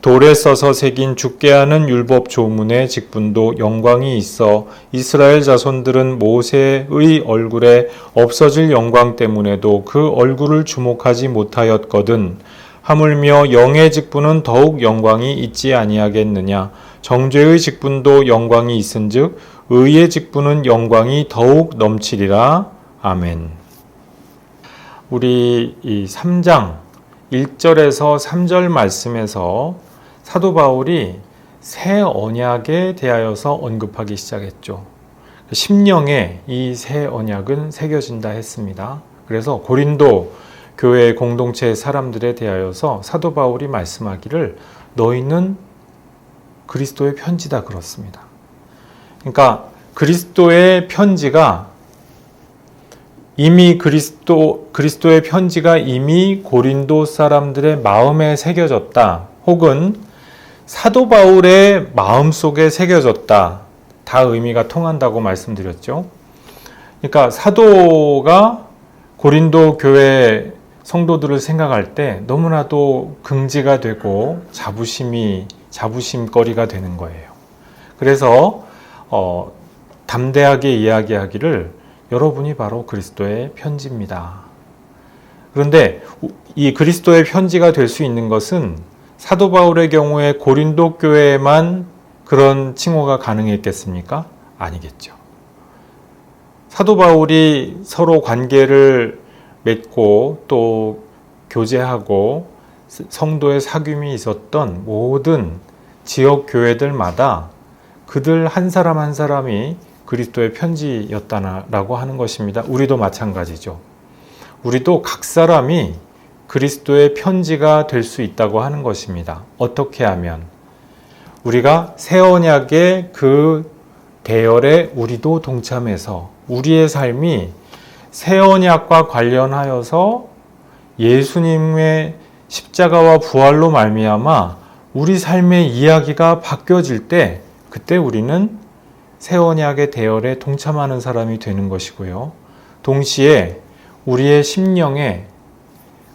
돌에 써서 새긴 죽게 하는 율법 조문의 직분도 영광이 있어 이스라엘 자손들은 모세의 얼굴에 없어질 영광 때문에도 그 얼굴을 주목하지 못하였거든. 하물며 영의 직분은 더욱 영광이 있지 아니하겠느냐. 정죄의 직분도 영광이 있은즉 의의 직분은 영광이 더욱 넘치리라. 아멘. 우리 이 3장 1절에서 3절 말씀에서 사도 바울이 새 언약에 대하여서 언급하기 시작했죠. 심령에 이 새 언약은 새겨진다 했습니다. 그래서 고린도 교회 공동체 사람들에 대하여서 사도 바울이 말씀하기를 너희는 그리스도의 편지다 그렇습니다. 그러니까 그리스도의 편지가 이미 그리스도의 편지가 이미 고린도 사람들의 마음에 새겨졌다. 혹은 사도 바울의 마음속에 새겨졌다. 다 의미가 통한다고 말씀드렸죠. 그러니까 사도가 고린도 교회 성도들을 생각할 때 너무나도 긍지가 되고 자부심거리가 되는 거예요. 그래서 담대하게 이야기하기를 여러분이 바로 그리스도의 편지입니다. 그런데 이 그리스도의 편지가 될 수 있는 것은 사도 바울의 경우에 고린도 교회에만 그런 칭호가 가능했겠습니까? 아니겠죠. 사도 바울이 서로 관계를 맺고 또 교제하고 성도의 사귐이 있었던 모든 지역 교회들마다 그들 한 사람 한 사람이 그리스도의 편지였다라고 하는 것입니다. 우리도 마찬가지죠. 우리도 각 사람이 그리스도의 편지가 될 수 있다고 하는 것입니다. 어떻게 하면? 우리가 새 언약의 그 대열에 우리도 동참해서 우리의 삶이 새 언약과 관련하여서 예수님의 십자가와 부활로 말미암아 우리 삶의 이야기가 바뀌어질 때 그때 우리는 새 언약의 대열에 동참하는 사람이 되는 것이고요. 동시에 우리의 심령에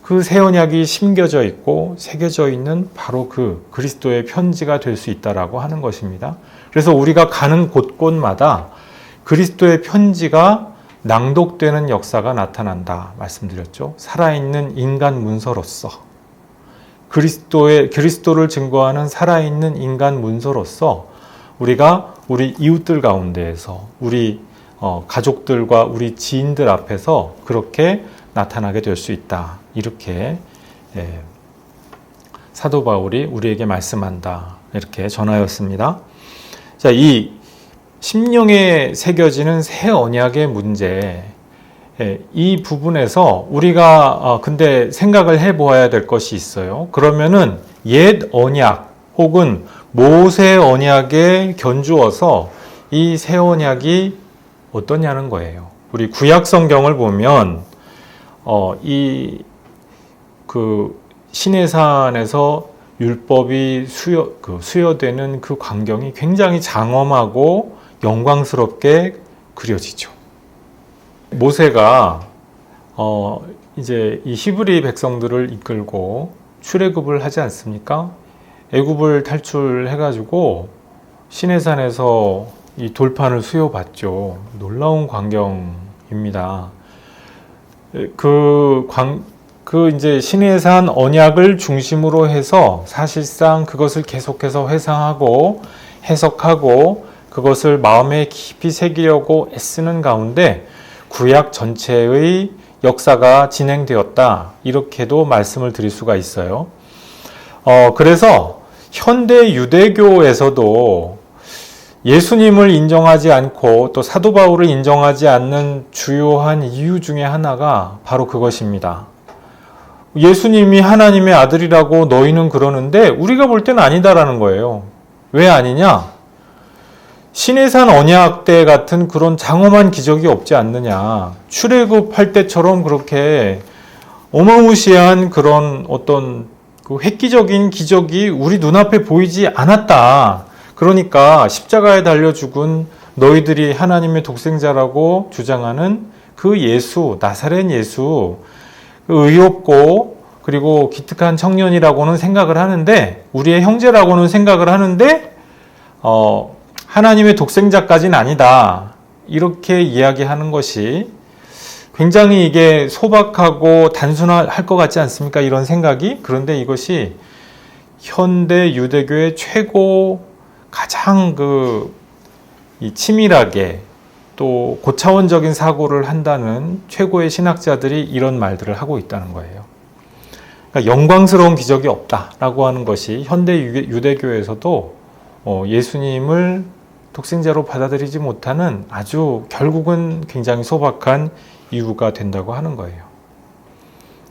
그 새 언약이 심겨져 있고 새겨져 있는 바로 그 그리스도의 편지가 될 수 있다라고 하는 것입니다. 그래서 우리가 가는 곳곳마다 그리스도의 편지가 낭독되는 역사가 나타난다 말씀드렸죠. 살아있는 인간 문서로서 그리스도를 증거하는 살아있는 인간 문서로서 우리가 우리 이웃들 가운데에서 우리 가족들과 우리 지인들 앞에서 그렇게 나타나게 될 수 있다. 이렇게 사도 바울이 우리에게 말씀한다. 이렇게 전하였습니다. 자, 이 심령에 새겨지는 새 언약의 문제, 이 부분에서 우리가 근데 생각을 해보아야 될 것이 있어요. 그러면은 옛 언약 혹은 모세 언약에 견주어서 이 새 언약이 어떠냐는 거예요. 우리 구약 성경을 보면 시내산에서 율법이 수여되는 그 광경이 굉장히 장엄하고 영광스럽게 그려지죠. 모세가 이제 이 히브리 백성들을 이끌고 출애굽을 하지 않습니까? 애굽을 탈출해가지고 시내산에서 이 돌판을 수여받죠. 놀라운 광경입니다. 이제 시내산 언약을 중심으로 해서 사실상 그것을 계속해서 회상하고 해석하고 그것을 마음에 깊이 새기려고 애쓰는 가운데 구약 전체의 역사가 진행되었다. 이렇게도 말씀을 드릴 수가 있어요. 그래서 현대 유대교에서도 예수님을 인정하지 않고 또 사도 바울을 인정하지 않는 주요한 이유 중에 하나가 바로 그것입니다. 예수님이 하나님의 아들이라고 너희는 그러는데 우리가 볼 때는 아니다라는 거예요. 왜 아니냐? 시내산 언약 때 같은 그런 장엄한 기적이 없지 않느냐. 출애굽할 때처럼 그렇게 어마무시한 그런 어떤 그 획기적인 기적이 우리 눈앞에 보이지 않았다. 그러니까 십자가에 달려 죽은 너희들이 하나님의 독생자라고 주장하는 그 예수, 나사렛 예수, 의롭고 그리고 기특한 청년이라고는 생각을 하는데, 우리의 형제라고는 생각을 하는데, 하나님의 독생자까지는 아니다. 이렇게 이야기하는 것이 굉장히 이게 소박하고 단순할 것 같지 않습니까? 이런 생각이. 그런데 이것이 현대 유대교의 최고 가장 이 치밀하게 또 고차원적인 사고를 한다는 최고의 신학자들이 이런 말들을 하고 있다는 거예요. 그러니까 영광스러운 기적이 없다라고 하는 것이 현대 유대교에서도 예수님을 독생자로 받아들이지 못하는 아주 결국은 굉장히 소박한 이유가 된다고 하는 거예요.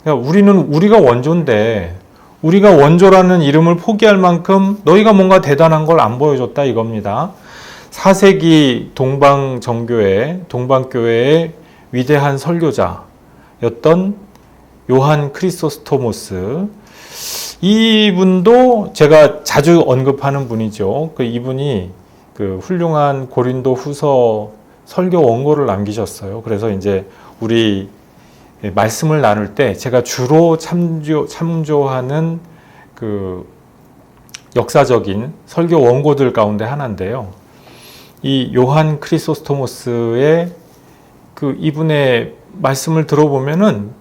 그러니까 우리가 원조인데, 우리가 원조라는 이름을 포기할 만큼 너희가 뭔가 대단한 걸 안 보여줬다 이겁니다. 4세기 동방교회의 위대한 설교자였던 요한 크리소스토모스, 이분도 제가 자주 언급하는 분이죠. 이분이 훌륭한 고린도 후서 설교 원고를 남기셨어요. 그래서 이제 우리 말씀을 나눌 때 제가 주로 참조하는 역사적인 설교 원고들 가운데 하나인데요. 이 요한 크리소스토모스의 이분의 말씀을 들어보면은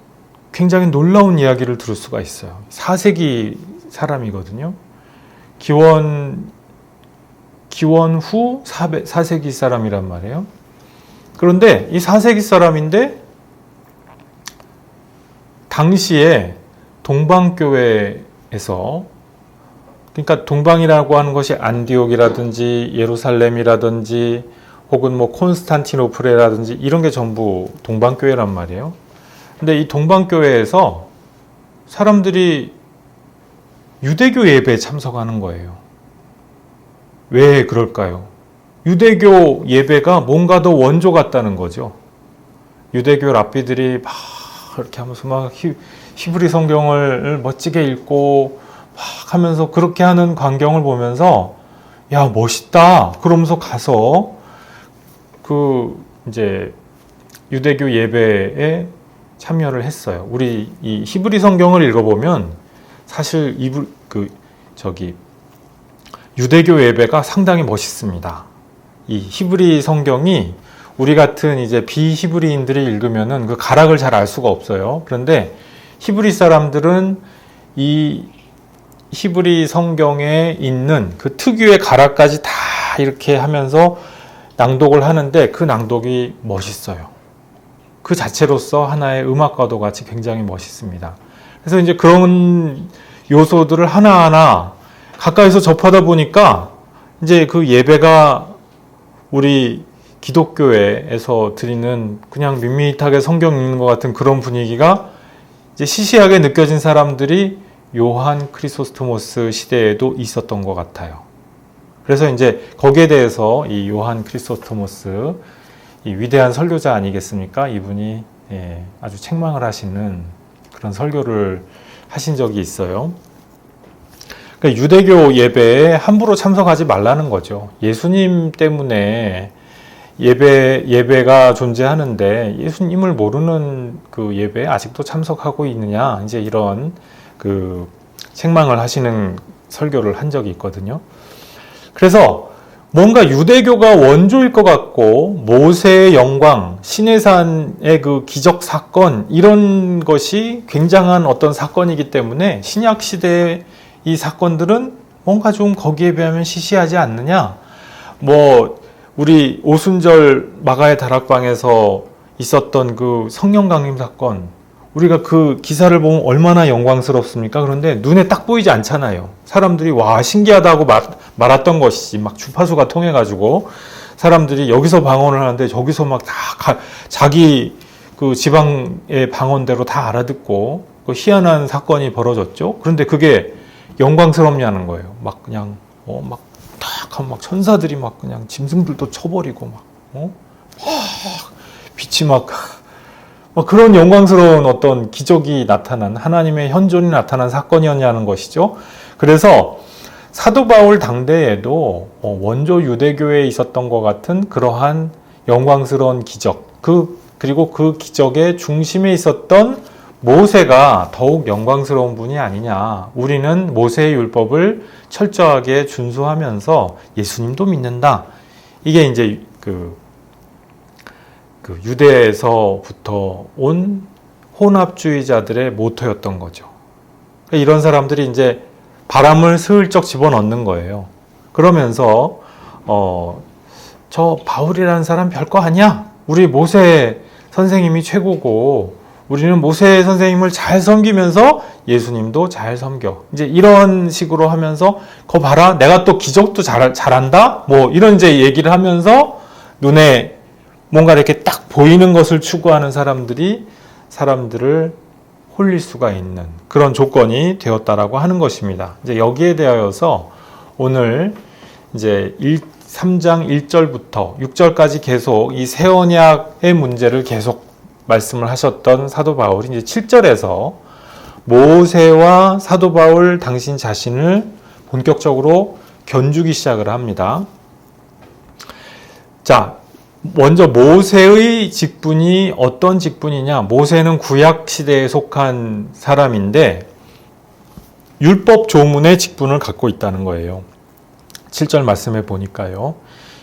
굉장히 놀라운 이야기를 들을 수가 있어요. 4세기 사람이거든요. 기원 후 4세기 사람이란 말이에요. 그런데 이 4세기 사람인데 당시에 동방교회에서, 그러니까 동방이라고 하는 것이 안디옥이라든지 예루살렘이라든지 혹은 콘스탄티노플이라든지 이런 게 전부 동방교회란 말이에요. 근데 이 동방교회에서 사람들이 유대교 예배에 참석하는 거예요. 왜 그럴까요? 유대교 예배가 뭔가 더 원조 같다는 거죠. 유대교 랍비들이 막 이렇게 하면서 막 히브리 성경을 멋지게 읽고 막 하면서 그렇게 하는 광경을 보면서 야, 멋있다. 그러면서 가서 이제 유대교 예배에 참여를 했어요. 우리 이 히브리 성경을 읽어보면 사실 유대교 예배가 상당히 멋있습니다. 이 히브리 성경이 우리 같은 이제 비히브리인들이 읽으면은 가락을 잘 알 수가 없어요. 그런데 히브리 사람들은 이 히브리 성경에 있는 그 특유의 가락까지 다 이렇게 하면서 낭독을 하는데 그 낭독이 멋있어요. 그 자체로서 하나의 음악과도 같이 굉장히 멋있습니다. 그래서 이제 그런 요소들을 하나하나 가까이서 접하다 보니까 이제 그 예배가 우리 기독교회에서 드리는 그냥 밋밋하게 성경 읽는 것 같은 그런 분위기가 이제 시시하게 느껴진 사람들이 요한 크리소스토모스 시대에도 있었던 것 같아요. 그래서 이제 거기에 대해서 이 요한 크리소스토모스, 이 위대한 설교자 아니겠습니까? 이분이 아주 책망을 하시는 그런 설교를 하신 적이 있어요. 그러니까 유대교 예배에 함부로 참석하지 말라는 거죠. 예수님 때문에 예배가 존재하는데 예수님을 모르는 그 예배에 아직도 참석하고 있느냐, 이제 이런 책망을 하시는 설교를 한 적이 있거든요. 그래서 뭔가 유대교가 원조일 것 같고 모세의 영광, 시내산의 그 기적 사건, 이런 것이 굉장한 어떤 사건이기 때문에 신약 시대의 이 사건들은 뭔가 좀 거기에 비하면 시시하지 않느냐. 우리 오순절 마가의 다락방에서 있었던 그 성령 강림 사건, 우리가 그 기사를 보면 얼마나 영광스럽습니까? 그런데 눈에 딱 보이지 않잖아요. 사람들이 와, 신기하다고 말았던 것이지, 막 주파수가 통해가지고 사람들이 여기서 방언을 하는데 저기서 막 다 자기 그 지방의 방언대로 다 알아듣고 그 희한한 사건이 벌어졌죠. 그런데 그게 영광스럽냐는 거예요. 막 그냥 딱 하면 막 천사들이 막 그냥 짐승들도 쳐버리고 빛이 막 그런 영광스러운 어떤 기적이 나타난, 하나님의 현존이 나타난 사건이었냐는 것이죠. 그래서 사도 바울 당대에도 원조 유대교에 있었던 것 같은 그러한 영광스러운 기적, 그리고 그 기적의 중심에 있었던 모세가 더욱 영광스러운 분이 아니냐. 우리는 모세의 율법을 철저하게 준수하면서 예수님도 믿는다. 이게 이제 그 유대에서부터 온 혼합주의자들의 모토였던 거죠. 이런 사람들이 이제 바람을 슬쩍 집어넣는 거예요. 그러면서 저 바울이라는 사람 별거 아니야. 우리 모세 선생님이 최고고 우리는 모세 선생님을 잘 섬기면서 예수님도 잘 섬겨. 이제 이런 식으로 하면서 거 봐라. 내가 또 기적도 잘한다. 뭐 이런 이제 얘기를 하면서 눈에 뭔가 이렇게 딱 보이는 것을 추구하는 사람들을 홀릴 수가 있는 그런 조건이 되었다라고 하는 것입니다. 이제 여기에 대하여서 오늘 이제 3장 1절부터 6절까지 계속 이 새 언약의 문제를 계속 말씀을 하셨던 사도 바울이 이제 7절에서 모세와 사도 바울 당신 자신을 본격적으로 견주기 시작을 합니다. 자, 먼저 모세의 직분이 어떤 직분이냐? 모세는 구약 시대에 속한 사람인데 율법 조문의 직분을 갖고 있다는 거예요. 7절 말씀에 보니까요.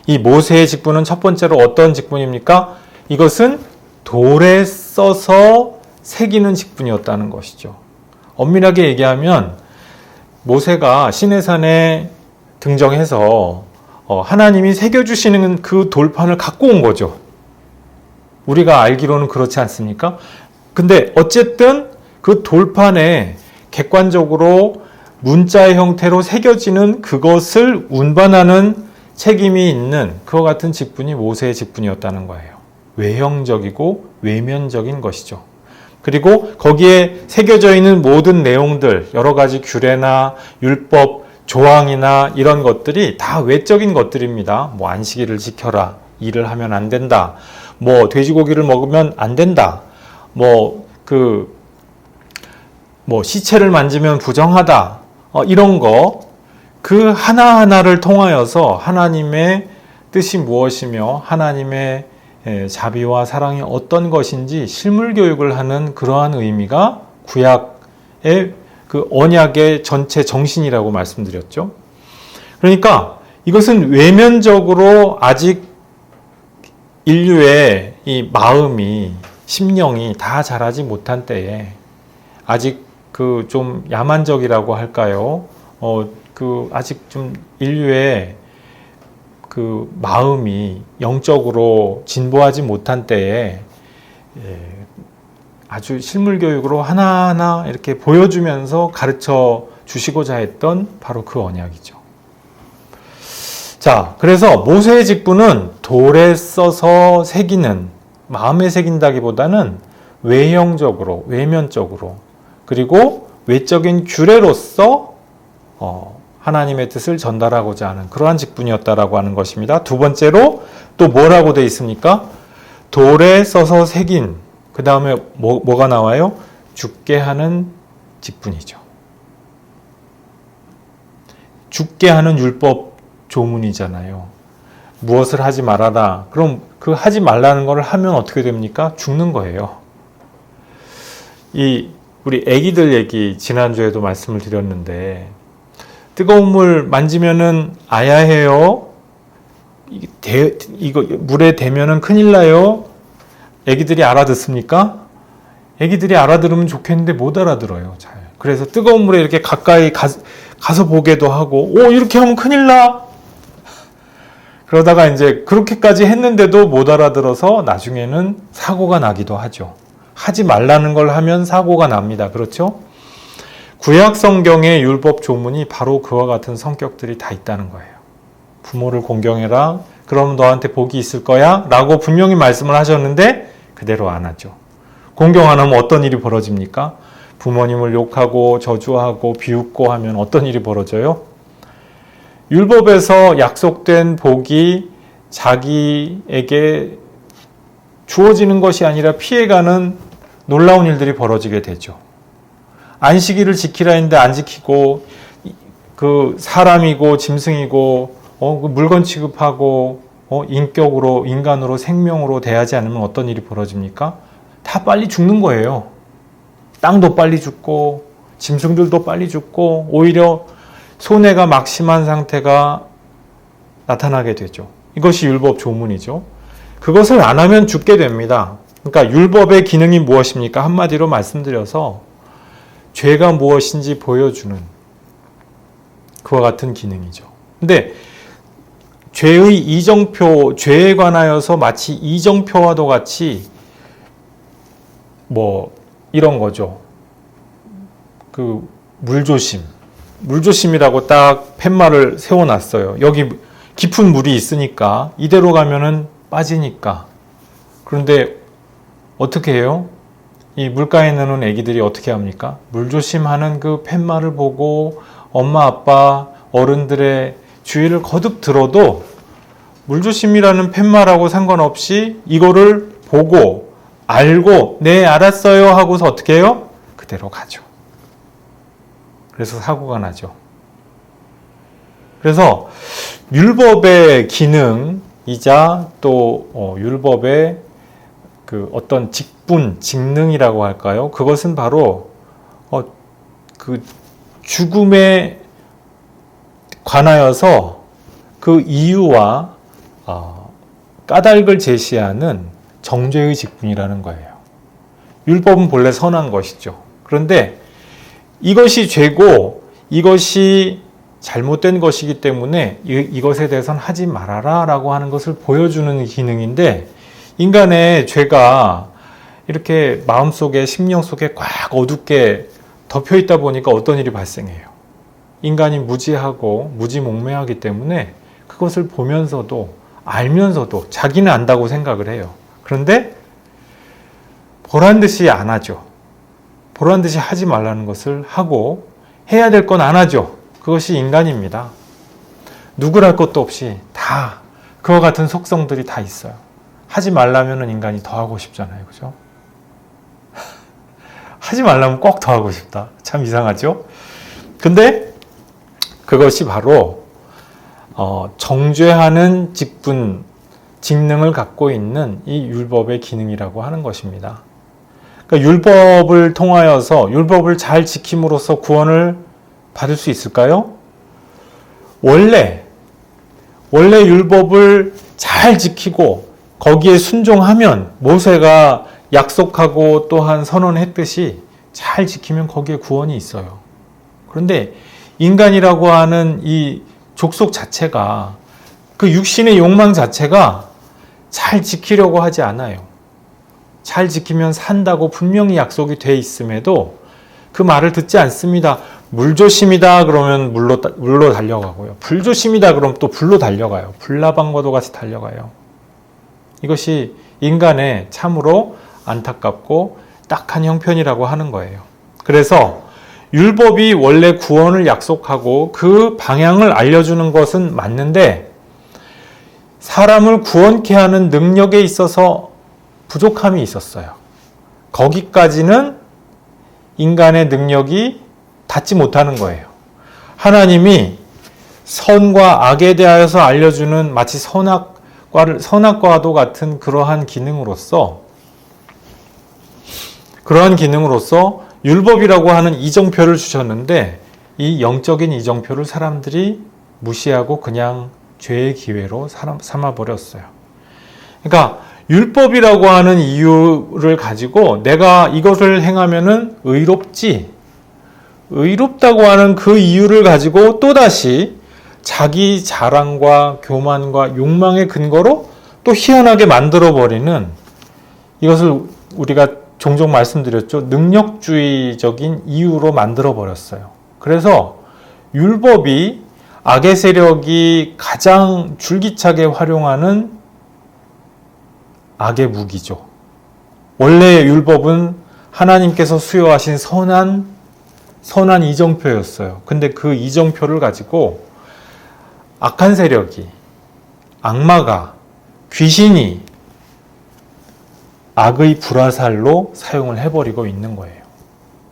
이 모세의 직분은 첫 번째로 어떤 직분입니까? 이것은 돌에 써서 새기는 직분이었다는 것이죠. 엄밀하게 얘기하면 모세가 시내산에 등정해서 하나님이 새겨주시는 그 돌판을 갖고 온 거죠. 우리가 알기로는 그렇지 않습니까? 근데 어쨌든 그 돌판에 객관적으로 문자의 형태로 새겨지는 그것을 운반하는 책임이 있는 그와 같은 직분이 모세의 직분이었다는 거예요. 외형적이고 외면적인 것이죠. 그리고 거기에 새겨져 있는 모든 내용들, 여러 가지 규례나 율법, 조항이나 이런 것들이 다 외적인 것들입니다. 뭐 안식일을 지켜라, 일을 하면 안 된다, 뭐 돼지고기를 먹으면 안 된다, 뭐 시체를 만지면 부정하다, 이런 거, 그 하나하나를 통하여서 하나님의 뜻이 무엇이며 하나님의 자비와 사랑이 어떤 것인지 실물 교육을 하는 그러한 의미가 구약의 그 언약의 전체 정신이라고 말씀드렸죠. 그러니까 이것은 외면적으로 아직 인류의 이 마음이, 심령이 다 자라지 못한 때에 아직 그 좀 야만적이라고 할까요? 아직 좀 인류의 그 마음이 영적으로 진보하지 못한 때에 아주 실물 교육으로 하나하나 이렇게 보여주면서 가르쳐 주시고자 했던 바로 그 언약이죠. 자, 그래서 모세의 직분은 돌에 써서 새기는, 마음에 새긴다기보다는 외형적으로, 외면적으로, 그리고 외적인 규례로서 하나님의 뜻을 전달하고자 하는 그러한 직분이었다라고 하는 것입니다. 두 번째로 또 뭐라고 되어 있습니까? 돌에 써서 새긴, 그 다음에 뭐가 나와요? 죽게 하는 직분이죠. 죽게 하는 율법 조문이잖아요. 무엇을 하지 말아라. 그럼 그 하지 말라는 걸 하면 어떻게 됩니까? 죽는 거예요. 우리 애기들 얘기 지난주에도 말씀을 드렸는데, 뜨거운 물 만지면은 아야해요. 이거 물에 대면은 큰일 나요. 애기들이 알아듣습니까? 애기들이 알아들으면 좋겠는데 못 알아들어요. 잘. 그래서 뜨거운 물에 이렇게 가까이 가서 보게도 하고, 이렇게 하면 큰일 나. 그러다가 이제 그렇게까지 했는데도 못 알아들어서 나중에는 사고가 나기도 하죠. 하지 말라는 걸 하면 사고가 납니다. 그렇죠? 구약 성경의 율법 조문이 바로 그와 같은 성격들이 다 있다는 거예요. 부모를 공경해라. 그럼 너한테 복이 있을 거야. 라고 분명히 말씀을 하셨는데 그대로 안 하죠. 공경 안 하면 어떤 일이 벌어집니까? 부모님을 욕하고 저주하고 비웃고 하면 어떤 일이 벌어져요? 율법에서 약속된 복이 자기에게 주어지는 것이 아니라 피해가는 놀라운 일들이 벌어지게 되죠. 안식일을 지키라 했는데 안 지키고, 그 사람이고 짐승이고 그 물건 취급하고 인격으로, 인간으로, 생명으로 대하지 않으면 어떤 일이 벌어집니까? 다 빨리 죽는 거예요. 땅도 빨리 죽고 짐승들도 빨리 죽고 오히려 손해가 막심한 상태가 나타나게 되죠. 이것이 율법 조문이죠. 그것을 안 하면 죽게 됩니다. 그러니까 율법의 기능이 무엇입니까? 한마디로 말씀드려서 죄가 무엇인지 보여주는 그와 같은 기능이죠. 근데 죄의 이정표, 죄에 관하여서 마치 이정표와도 같이 이런 거죠. 그 물조심이라고 딱 팻말을 세워놨어요. 여기 깊은 물이 있으니까 이대로 가면은 빠지니까. 그런데 어떻게 해요? 이 물가에 나는 애기들이 어떻게 합니까? 물조심하는 그 팻말을 보고 엄마 아빠 어른들의 주의를 거듭 들어도 물조심이라는 팻말하고 상관없이 이거를 보고 알고 네 알았어요 하고서 어떻게 해요? 그대로 가죠. 그래서 사고가 나죠. 그래서 율법의 기능이자 또 율법의 그 어떤 직분, 직능이라고 할까요? 그것은 바로 그 죽음에 관하여서 그 이유와 까닭을 제시하는 정죄의 직분이라는 거예요. 율법은 본래 선한 것이죠. 그런데 이것이 죄고 이것이 잘못된 것이기 때문에 이것에 대해서는 하지 말아라 라고 하는 것을 보여주는 기능인데, 인간의 죄가 이렇게 마음속에 심령 속에 꽉 어둡게 덮여 있다 보니까 어떤 일이 발생해요. 인간이 무지하고 무지몽매하기 때문에 그것을 보면서도 알면서도 자기는 안다고 생각을 해요. 그런데 보란 듯이 안 하죠. 보란 듯이 하지 말라는 것을 하고 해야 될 건 안 하죠. 그것이 인간입니다. 누구랄 것도 없이 다 그와 같은 속성들이 다 있어요. 하지 말라면 인간이 더 하고 싶잖아요. 그죠? 하지 말라면 꼭 더 하고 싶다. 참 이상하죠? 근데 그것이 바로 정죄하는 직분, 직능을 갖고 있는 이 율법의 기능이라고 하는 것입니다. 그러니까 율법을 통하여서 율법을 잘 지킴으로써 구원을 받을 수 있을까요? 원래 율법을 잘 지키고 거기에 순종하면, 모세가 약속하고 또한 선언했듯이 잘 지키면 거기에 구원이 있어요. 그런데 인간이라고 하는 이 족속 자체가, 그 육신의 욕망 자체가 잘 지키려고 하지 않아요. 잘 지키면 산다고 분명히 약속이 돼 있음에도 그 말을 듣지 않습니다. 물조심이다 그러면 물로 달려가고요. 불조심이다 그러면 또 불로 달려가요. 불나방과도 같이 달려가요. 이것이 인간의 참으로 안타깝고 딱한 형편이라고 하는 거예요. 그래서 율법이 원래 구원을 약속하고 그 방향을 알려주는 것은 맞는데, 사람을 구원케 하는 능력에 있어서 부족함이 있었어요. 거기까지는 인간의 능력이 닿지 못하는 거예요. 하나님이 선과 악에 대하여서 알려주는 마치 선악과도 같은 그러한 기능으로서 율법이라고 하는 이정표를 주셨는데, 이 영적인 이정표를 사람들이 무시하고 그냥 죄의 기회로 삼아버렸어요. 그러니까 율법이라고 하는 이유를 가지고 내가 이것을 행하면은 의롭다고 하는 그 이유를 가지고 또다시 자기 자랑과 교만과 욕망의 근거로 또 희한하게 만들어버리는, 이것을 우리가 종종 말씀드렸죠. 능력주의적인 이유로 만들어버렸어요. 그래서 율법이 악의 세력이 가장 줄기차게 활용하는 악의 무기죠. 원래 율법은 하나님께서 수여하신 선한 이정표였어요. 근데 그 이정표를 가지고 악한 세력이, 악마가, 귀신이 악의 불화살로 사용을 해버리고 있는 거예요.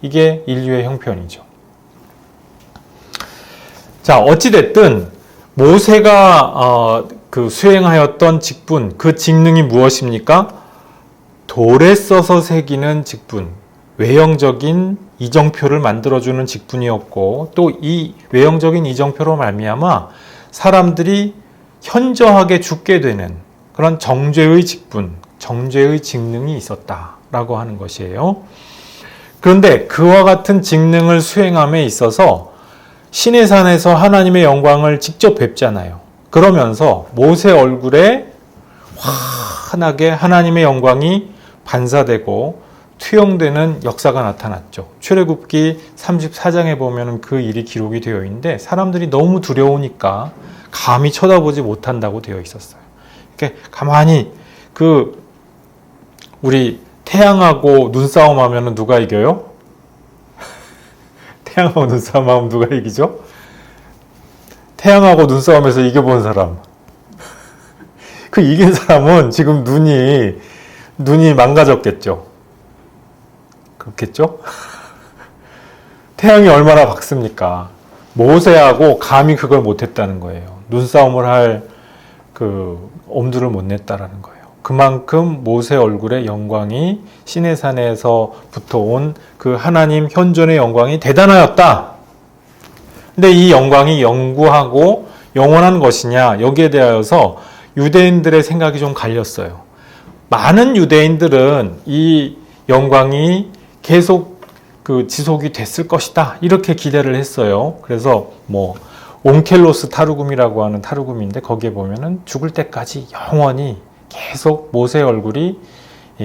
이게 인류의 형편이죠. 자, 어찌됐든 모세가 수행하였던 직분, 그 직능이 무엇입니까? 돌에 써서 새기는 직분. 외형적인 이정표를 만들어주는 직분이었고, 또 이 외형적인 이정표로 말미암아 사람들이 현저하게 죽게 되는 그런 정죄의 직분, 정죄의 직능이 있었다라고 하는 것이에요. 그런데 그와 같은 직능을 수행함에 있어서 시내산에서 하나님의 영광을 직접 뵙잖아요. 그러면서 모세 얼굴에 환하게 하나님의 영광이 반사되고 투영되는 역사가 나타났죠. 출애굽기 34장에 보면 그 일이 기록이 되어 있는데 사람들이 너무 두려우니까 감히 쳐다보지 못한다고 되어 있었어요. 이렇게 가만히 우리 태양하고 눈싸움 하면 누가 이겨요? 태양하고 눈싸움 하면 누가 이기죠? 태양하고 눈싸움에서 이겨본 사람. 그 이긴 사람은 지금 눈이 망가졌겠죠. 그렇겠죠? 태양이 얼마나 밝습니까? 모세하고 감히 그걸 못했다는 거예요. 눈싸움을 할 엄두를 못 냈다라는 거예요. 그만큼 모세 얼굴의 영광이 시내산에서부터 온 그 하나님 현존의 영광이 대단하였다. 근데 이 영광이 영구하고 영원한 것이냐, 여기에 대하여서 유대인들의 생각이 좀 갈렸어요. 많은 유대인들은 이 영광이 계속 지속이 됐을 것이다, 이렇게 기대를 했어요. 그래서 온켈로스 타르굼이라고 하는 타르굼인데 거기에 보면은 죽을 때까지 영원히 계속 모세의 얼굴이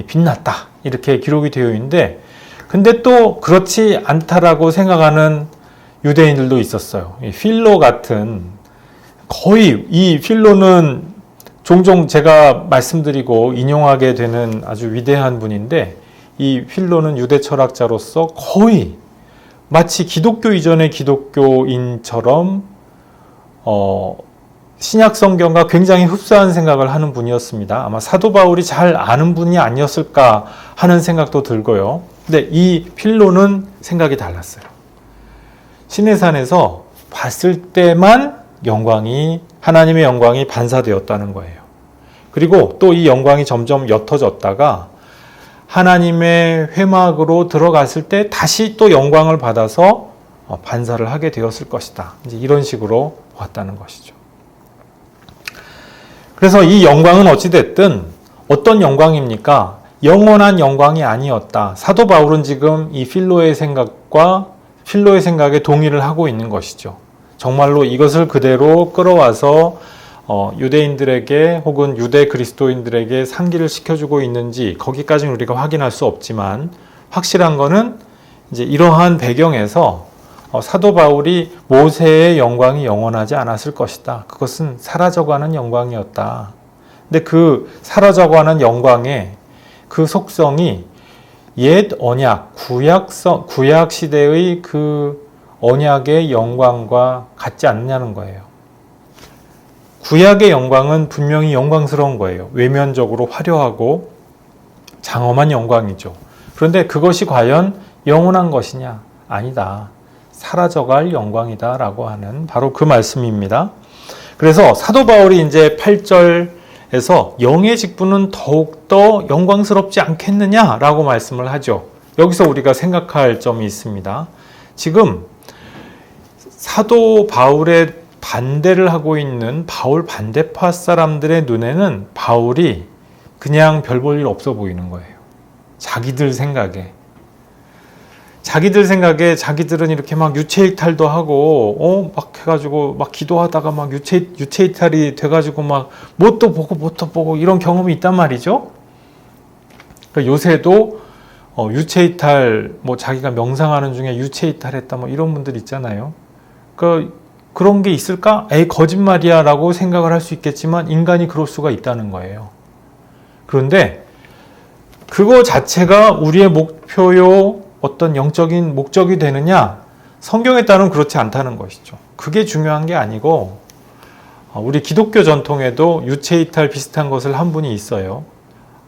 빛났다, 이렇게 기록이 되어 있는데, 근데 또 그렇지 않다라고 생각하는 유대인들도 있었어요. 필로 같은, 거의 이 필로는 종종 제가 말씀드리고 인용하게 되는 아주 위대한 분인데, 이 필로는 유대 철학자로서 거의 마치 기독교 이전의 기독교인처럼 신약 성경과 굉장히 흡사한 생각을 하는 분이었습니다. 아마 사도 바울이 잘 아는 분이 아니었을까 하는 생각도 들고요. 근데 이 필로는 생각이 달랐어요. 시내산에서 봤을 때만 하나님의 영광이 반사되었다는 거예요. 그리고 또 이 영광이 점점 옅어졌다가 하나님의 회막으로 들어갔을 때 다시 또 영광을 받아서 반사를 하게 되었을 것이다. 이제 이런 식으로 왔다는 것이죠. 그래서 이 영광은 어찌됐든 어떤 영광입니까? 영원한 영광이 아니었다. 사도 바울은 지금 이 필로의 생각에 동의를 하고 있는 것이죠. 정말로 이것을 그대로 끌어와서 유대인들에게 혹은 유대 그리스도인들에게 상기를 시켜주고 있는지 거기까지는 우리가 확인할 수 없지만, 확실한 거는 이제 이러한 배경에서 사도 바울이 모세의 영광이 영원하지 않았을 것이다. 그것은 사라져가는 영광이었다. 근데 그 사라져가는 영광의 그 속성이 옛 언약, 구약 시대의 그 언약의 영광과 같지 않느냐는 거예요. 구약의 영광은 분명히 영광스러운 거예요. 외면적으로 화려하고 장엄한 영광이죠. 그런데 그것이 과연 영원한 것이냐? 아니다. 사라져갈 영광이다 라고 하는 바로 그 말씀입니다. 그래서 사도 바울이 이제 8절에서 영의 직분은 더욱더 영광스럽지 않겠느냐라고 말씀을 하죠. 여기서 우리가 생각할 점이 있습니다. 지금 사도 바울의 반대를 하고 있는 바울 반대파 사람들의 눈에는 바울이 그냥 별 볼 일 없어 보이는 거예요. 자기들 생각에 자기들은 이렇게 막 유체이탈도 하고 막 해가지고 막 기도하다가 막 유체이탈이 돼가지고 막 뭣도 보고 이런 경험이 있단 말이죠. 그러니까 요새도 유체이탈 자기가 명상하는 중에 유체이탈했다 이런 분들 있잖아요. 그런 게 있을까? 에이, 거짓말이야 라고 생각을 할 수 있겠지만 인간이 그럴 수가 있다는 거예요. 그런데 그거 자체가 우리의 목표요 어떤 영적인 목적이 되느냐? 성경에 따르면 그렇지 않다는 것이죠. 그게 중요한 게 아니고, 우리 기독교 전통에도 유체이탈 비슷한 것을 한 분이 있어요.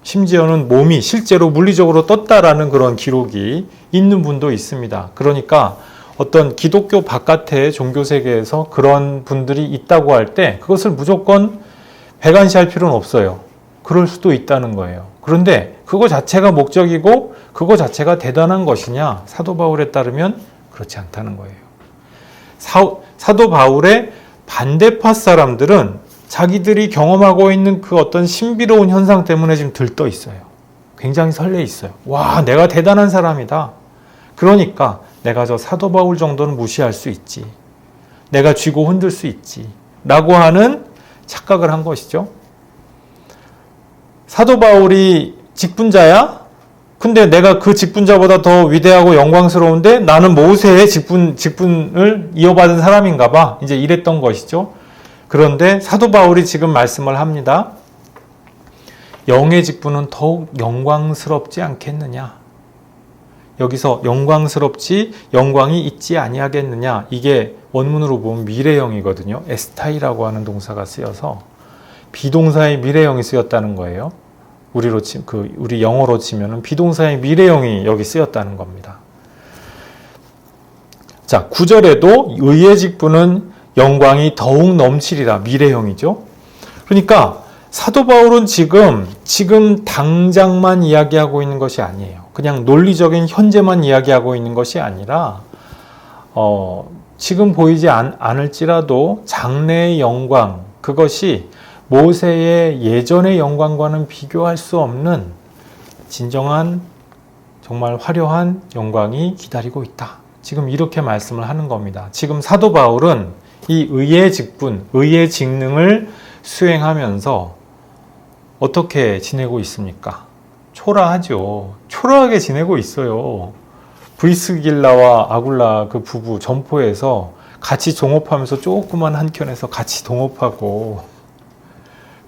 심지어는 몸이 실제로 물리적으로 떴다라는 그런 기록이 있는 분도 있습니다. 그러니까 어떤 기독교 바깥의 종교 세계에서 그런 분들이 있다고 할 때 그것을 무조건 배관시할 필요는 없어요. 그럴 수도 있다는 거예요. 그런데 그거 자체가 목적이고 그거 자체가 대단한 것이냐? 사도 바울에 따르면 그렇지 않다는 거예요. 사도 바울의 반대파 사람들은 자기들이 경험하고 있는 그 어떤 신비로운 현상 때문에 지금 들떠 있어요. 굉장히 설레 있어요. 와, 내가 대단한 사람이다. 그러니까 내가 저 사도 바울 정도는 무시할 수 있지. 내가 쥐고 흔들 수 있지. 라고 하는 착각을 한 것이죠. 사도 바울이 직분자야? 근데 내가 그 직분자보다 더 위대하고 영광스러운데 나는 모세의 직분을 이어받은 사람인가 봐. 이제 이랬던 것이죠. 그런데 사도 바울이 지금 말씀을 합니다. 영의 직분은 더욱 영광스럽지 않겠느냐? 여기서 영광스럽지 영광이 있지 아니하겠느냐? 이게 원문으로 보면 미래형이거든요. 에스타이라고 하는 동사가 쓰여서 비동사의 미래형이 쓰였다는 거예요. 우리 영어로 치면은 비동사의 미래형이 여기 쓰였다는 겁니다. 자, 9절에도 의의 직분은 영광이 더욱 넘치리라. 미래형이죠. 그러니까 사도 바울은 지금 당장만 이야기하고 있는 것이 아니에요. 그냥 논리적인 현재만 이야기하고 있는 것이 아니라 지금 보이지 않을지라도 장래의 영광, 그것이 모세의 예전의 영광과는 비교할 수 없는 진정한 정말 화려한 영광이 기다리고 있다. 지금 이렇게 말씀을 하는 겁니다. 지금 사도 바울은 이 의의 직분, 의의 직능을 수행하면서 어떻게 지내고 있습니까? 초라하죠. 초라하게 지내고 있어요. 브리스길라와 아굴라 그 부부 점포에서 같이 동업하면서 조그만 한 켠에서 같이 동업하고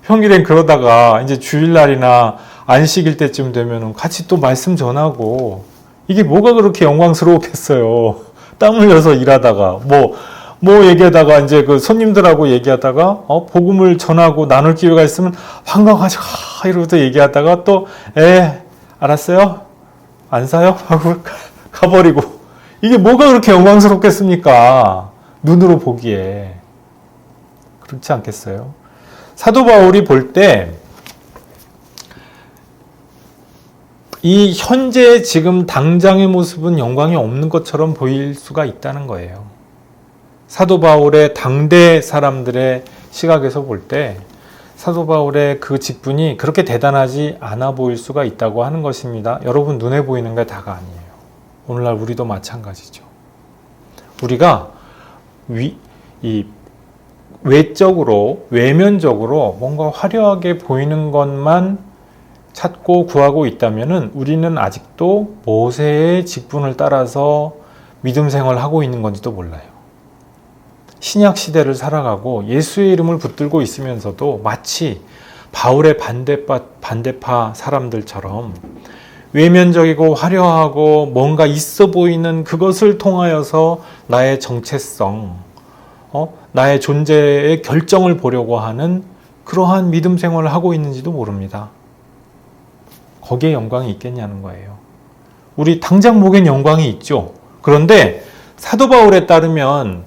평일엔 그러다가 이제 주일날이나 안식일 때쯤 되면 같이 또 말씀 전하고 이게 뭐가 그렇게 영광스러웠겠어요. 땀 흘려서 일하다가 뭐 얘기하다가 이제 그 손님들하고 얘기하다가 복음을 전하고 나눌 기회가 있으면 반가워가지고 이러면서 얘기하다가 또 알았어요? 안 사요? 하고 가버리고 이게 뭐가 그렇게 영광스럽겠습니까? 눈으로 보기에 그렇지 않겠어요? 사도 바울이 볼 때 이 현재 지금 당장의 모습은 영광이 없는 것처럼 보일 수가 있다는 거예요. 사도 바울의 당대 사람들의 시각에서 볼 때 사도 바울의 그 직분이 그렇게 대단하지 않아 보일 수가 있다고 하는 것입니다. 여러분 눈에 보이는 게 다가 아니에요. 오늘날 우리도 마찬가지죠. 우리가 외적으로, 외면적으로 뭔가 화려하게 보이는 것만 찾고 구하고 있다면은 우리는 아직도 모세의 직분을 따라서 믿음 생활을 하고 있는 건지도 몰라요. 신약 시대를 살아가고 예수의 이름을 붙들고 있으면서도 마치 바울의 반대파 사람들처럼 외면적이고 화려하고 뭔가 있어 보이는 그것을 통하여서 나의 정체성, 나의 존재의 결정을 보려고 하는 그러한 믿음 생활을 하고 있는지도 모릅니다. 거기에 영광이 있겠냐는 거예요. 우리 당장 목엔 영광이 있죠. 그런데 사도 바울에 따르면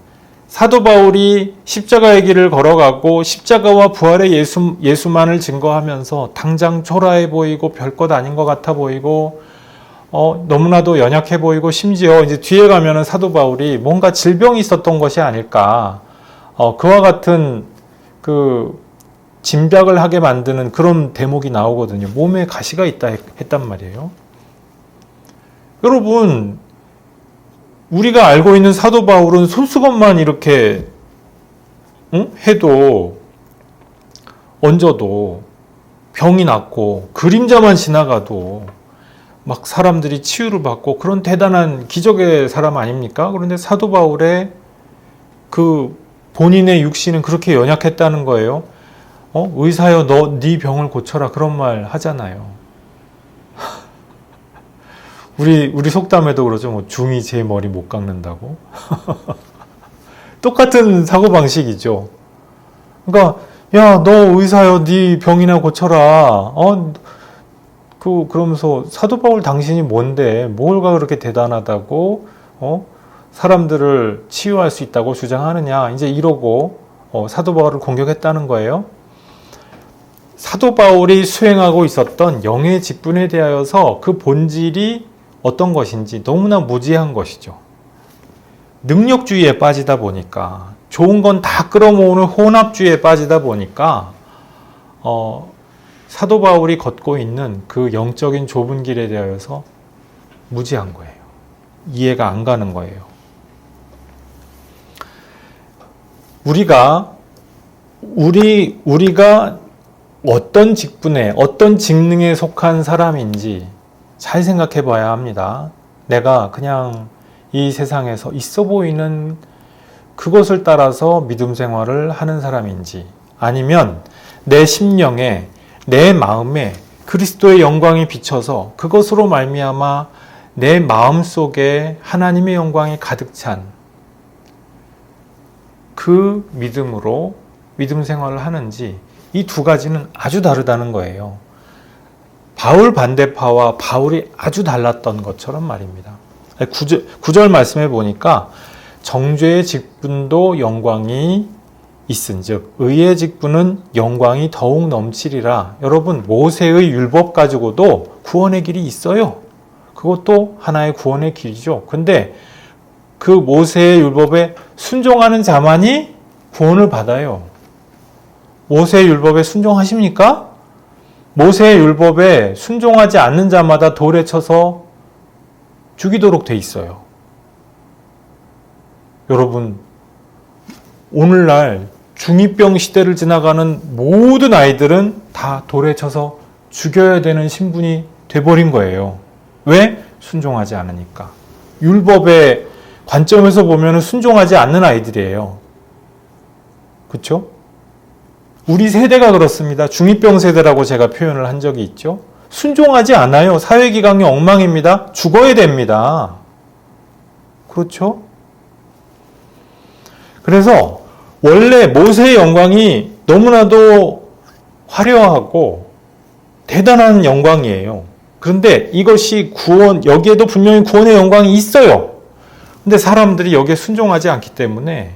사도 바울이 십자가의 길을 걸어가고 십자가와 부활의 예수만을 증거하면서 당장 초라해 보이고 별것 아닌 것 같아 보이고 너무나도 연약해 보이고 심지어 이제 뒤에 가면은 사도 바울이 뭔가 질병이 있었던 것이 아닐까. 그와 같은 그 진박을 하게 만드는 그런 대목이 나오거든요. 몸에 가시가 있다 했단 말이에요. 여러분, 우리가 알고 있는 사도 바울은 손수건만 이렇게 해도 얹어도 병이 낫고 그림자만 지나가도 막 사람들이 치유를 받고 그런 대단한 기적의 사람 아닙니까? 그런데 사도 바울의 그 본인의 육신은 그렇게 연약했다는 거예요. 의사여 네 병을 고쳐라 그런 말 하잖아요. 우리 속담에도 그러죠. 뭐 중이 제 머리 못 깎는다고. 똑같은 사고방식이죠. 그러니까 야, 너 의사여 네 병이나 고쳐라. 그러면서 사도 바울 당신이 뭔데 뭐가 그렇게 대단하다고 사람들을 치유할 수 있다고 주장하느냐. 이제 이러고 사도 바울을 공격했다는 거예요. 사도 바울이 수행하고 있었던 영의 직분에 대하여서 그 본질이 어떤 것인지 너무나 무지한 것이죠. 능력주의에 빠지다 보니까, 좋은 건 다 끌어모으는 혼합주의에 빠지다 보니까 사도 바울이 걷고 있는 그 영적인 좁은 길에 대하여서 무지한 거예요. 이해가 안 가는 거예요. 우리가 어떤 직분에, 어떤 직능에 속한 사람인지 잘 생각해 봐야 합니다. 내가 그냥 이 세상에서 있어 보이는 그것을 따라서 믿음 생활을 하는 사람인지, 아니면 내 심령에, 내 마음에 그리스도의 영광이 비쳐서 그것으로 말미암아 내 마음 속에 하나님의 영광이 가득 찬 그 믿음으로 믿음 생활을 하는지, 이 두 가지는 아주 다르다는 거예요. 바울 반대파와 바울이 아주 달랐던 것처럼 말입니다. 9절 말씀해 보니까 정죄의 직분도 영광이 있은즉 의의 직분은 영광이 더욱 넘치리라. 여러분, 모세의 율법 가지고도 구원의 길이 있어요. 그것도 하나의 구원의 길이죠. 근데 그 모세의 율법에 순종하는 자만이 구원을 받아요. 모세의 율법에 순종하십니까? 모세의 율법에 순종하지 않는 자마다 돌에 쳐서 죽이도록 돼 있어요. 여러분, 오늘날 중2병 시대를 지나가는 모든 아이들은 다 돌에 쳐서 죽여야 되는 신분이 돼버린 거예요. 왜? 순종하지 않으니까. 율법의 관점에서 보면 순종하지 않는 아이들이에요. 그렇죠? 우리 세대가 그렇습니다. 중2병 세대라고 제가 표현을 한 적이 있죠. 순종하지 않아요. 사회기강이 엉망입니다. 죽어야 됩니다. 그렇죠? 그래서 원래 모세의 영광이 너무나도 화려하고 대단한 영광이에요. 그런데 이것이 구원, 여기에도 분명히 구원의 영광이 있어요. 근데 사람들이 여기에 순종하지 않기 때문에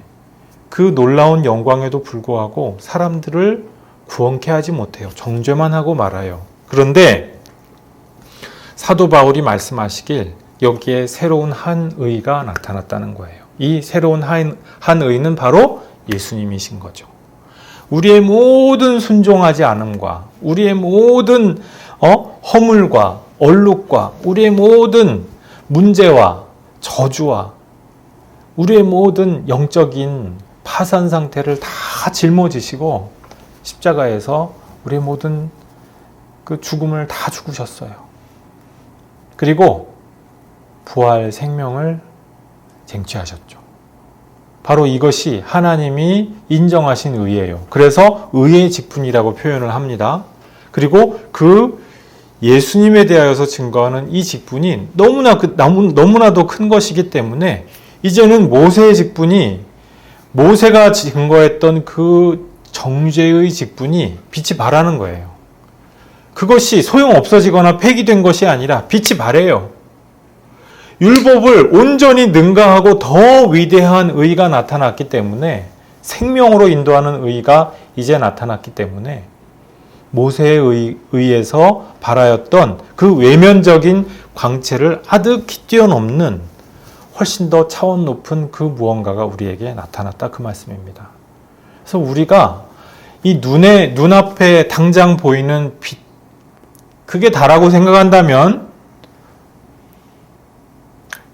그 놀라운 영광에도 불구하고 사람들을 구원케 하지 못해요. 정죄만 하고 말아요. 그런데 사도 바울이 말씀하시길 여기에 새로운 한 의가 나타났다는 거예요. 이 새로운 한 의는 바로 예수님이신 거죠. 우리의 모든 순종하지 않음과 우리의 모든 허물과 얼룩과 우리의 모든 문제와 저주와 우리의 모든 영적인 파산 상태를 다 짊어지시고 십자가에서 우리의 모든 그 죽음을 다 죽으셨어요. 그리고 부활 생명을 쟁취하셨죠. 바로 이것이 하나님이 인정하신 의예요. 그래서 의의 직분이라고 표현을 합니다. 그리고 그 예수님에 대하여서 증거하는 이 직분이 너무나도 큰 것이기 때문에 이제는 모세의 직분이, 모세가 증거했던 그 정죄의 직분이 빛이 발하는 거예요. 그것이 소용없어지거나 폐기된 것이 아니라 빛이 발해요. 율법을 온전히 능가하고 더 위대한 의가 나타났기 때문에, 생명으로 인도하는 의가 이제 나타났기 때문에 모세에 의해서 발하였던 그 외면적인 광채를 아득히 뛰어넘는 훨씬 더 차원 높은 그 무언가가 우리에게 나타났다, 그 말씀입니다. 그래서 우리가 이 눈앞에 당장 보이는 빛, 그게 다라고 생각한다면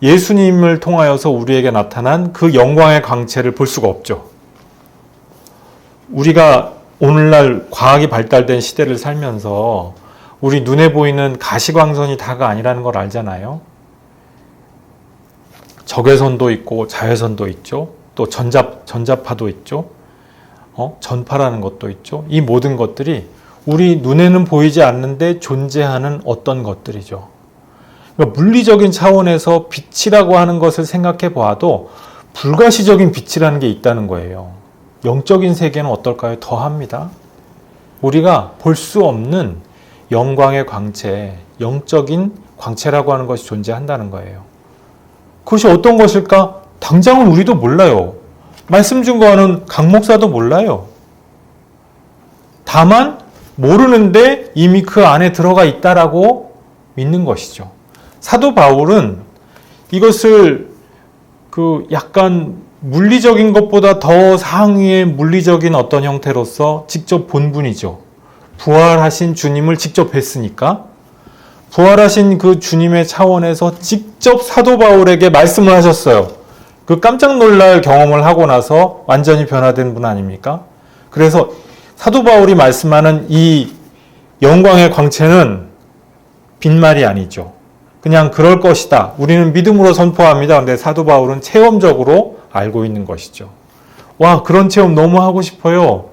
예수님을 통하여서 우리에게 나타난 그 영광의 광채를 볼 수가 없죠. 우리가 오늘날 과학이 발달된 시대를 살면서 우리 눈에 보이는 가시광선이 다가 아니라는 걸 알잖아요. 적외선도 있고 자외선도 있죠. 또 전자파도 있죠. 전파라는 것도 있죠. 이 모든 것들이 우리 눈에는 보이지 않는데 존재하는 어떤 것들이죠. 그러니까 물리적인 차원에서 빛이라고 하는 것을 생각해 보아도 불가시적인 빛이라는 게 있다는 거예요. 영적인 세계는 어떨까요? 더합니다. 우리가 볼 수 없는 영광의 광채, 영적인 광채라고 하는 것이 존재한다는 거예요. 그것이 어떤 것일까? 당장은 우리도 몰라요. 말씀 증거하는 강 목사도 몰라요. 다만 모르는데 이미 그 안에 들어가 있다라고 믿는 것이죠. 사도 바울은 이것을 약간 물리적인 것보다 더 상위의 물리적인 어떤 형태로서 직접 본 분이죠. 부활하신 주님을 직접 뵀으니까 부활하신 그 주님의 차원에서 직접 사도 바울에게 말씀을 하셨어요. 그 깜짝 놀랄 경험을 하고 나서 완전히 변화된 분 아닙니까? 그래서 사도 바울이 말씀하는 이 영광의 광채는 빈말이 아니죠. 그냥 그럴 것이다. 우리는 믿음으로 선포합니다. 근데 사도 바울은 체험적으로 알고 있는 것이죠. 와, 그런 체험 너무 하고 싶어요.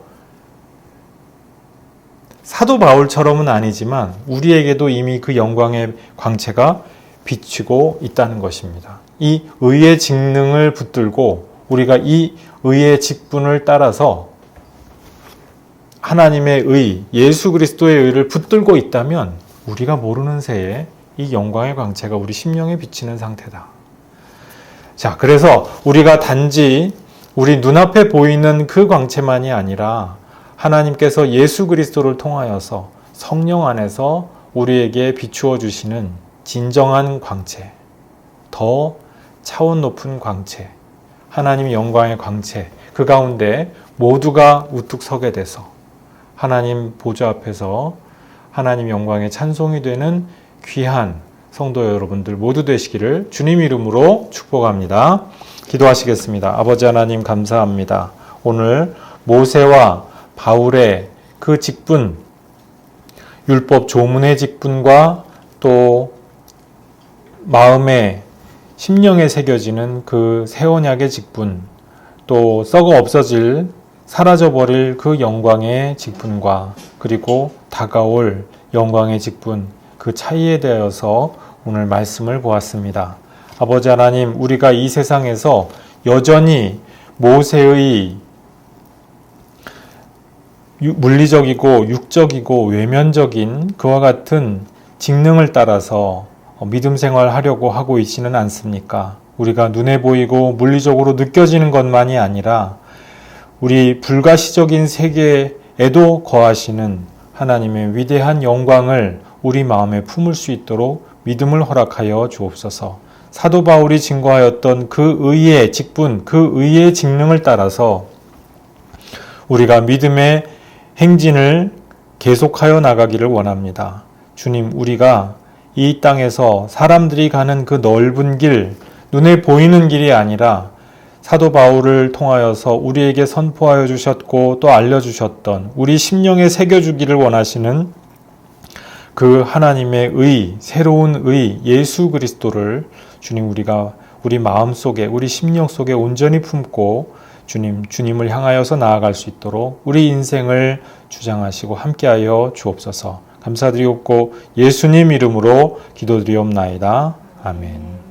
사도 바울처럼은 아니지만 우리에게도 이미 그 영광의 광채가 비치고 있다는 것입니다. 이 의의 직능을 붙들고 우리가 이 의의 직분을 따라서 하나님의 의, 예수 그리스도의 의를 붙들고 있다면 우리가 모르는 새에 이 영광의 광채가 우리 심령에 비치는 상태다. 자, 그래서 우리가 단지 우리 눈앞에 보이는 그 광채만이 아니라 하나님께서 예수 그리스도를 통하여서 성령 안에서 우리에게 비추어 주시는 진정한 광채, 더 차원 높은 광채, 하나님의 영광의 광채, 그 가운데 모두가 우뚝 서게 돼서 하나님 보좌 앞에서 하나님 영광의 찬송이 되는 귀한 성도 여러분들 모두 되시기를 주님 이름으로 축복합니다. 기도하시겠습니다. 아버지 하나님 감사합니다. 오늘 모세와 바울의 그 직분, 율법 조문의 직분과 또 마음에 심령에 새겨지는 그 새 언약의 직분, 또 썩어 없어질 사라져버릴 그 영광의 직분과 그리고 다가올 영광의 직분, 그 차이에 대해서 오늘 말씀을 보았습니다. 아버지 하나님, 우리가 이 세상에서 여전히 모세의 물리적이고 육적이고 외면적인 그와 같은 직능을 따라서 믿음 생활하려고 하고 있지는 않습니까? 우리가 눈에 보이고 물리적으로 느껴지는 것만이 아니라 우리 불가시적인 세계에도 거하시는 하나님의 위대한 영광을 우리 마음에 품을 수 있도록 믿음을 허락하여 주옵소서. 사도 바울이 증거하였던 그 의의 직분, 그 의의 직능을 따라서 우리가 믿음의 행진을 계속하여 나가기를 원합니다. 주님, 우리가 이 땅에서 사람들이 가는 그 넓은 길, 눈에 보이는 길이 아니라 사도 바울을 통하여서 우리에게 선포하여 주셨고 또 알려주셨던 우리 심령에 새겨주기를 원하시는 그 하나님의 의, 새로운 의, 예수 그리스도를 주님 우리가 우리 마음속에 우리 심령 속에 온전히 품고 주님을 향하여서 나아갈 수 있도록 우리 인생을 주장하시고 함께하여 주옵소서. 감사드리옵고 예수님 이름으로 기도드리옵나이다. 아멘.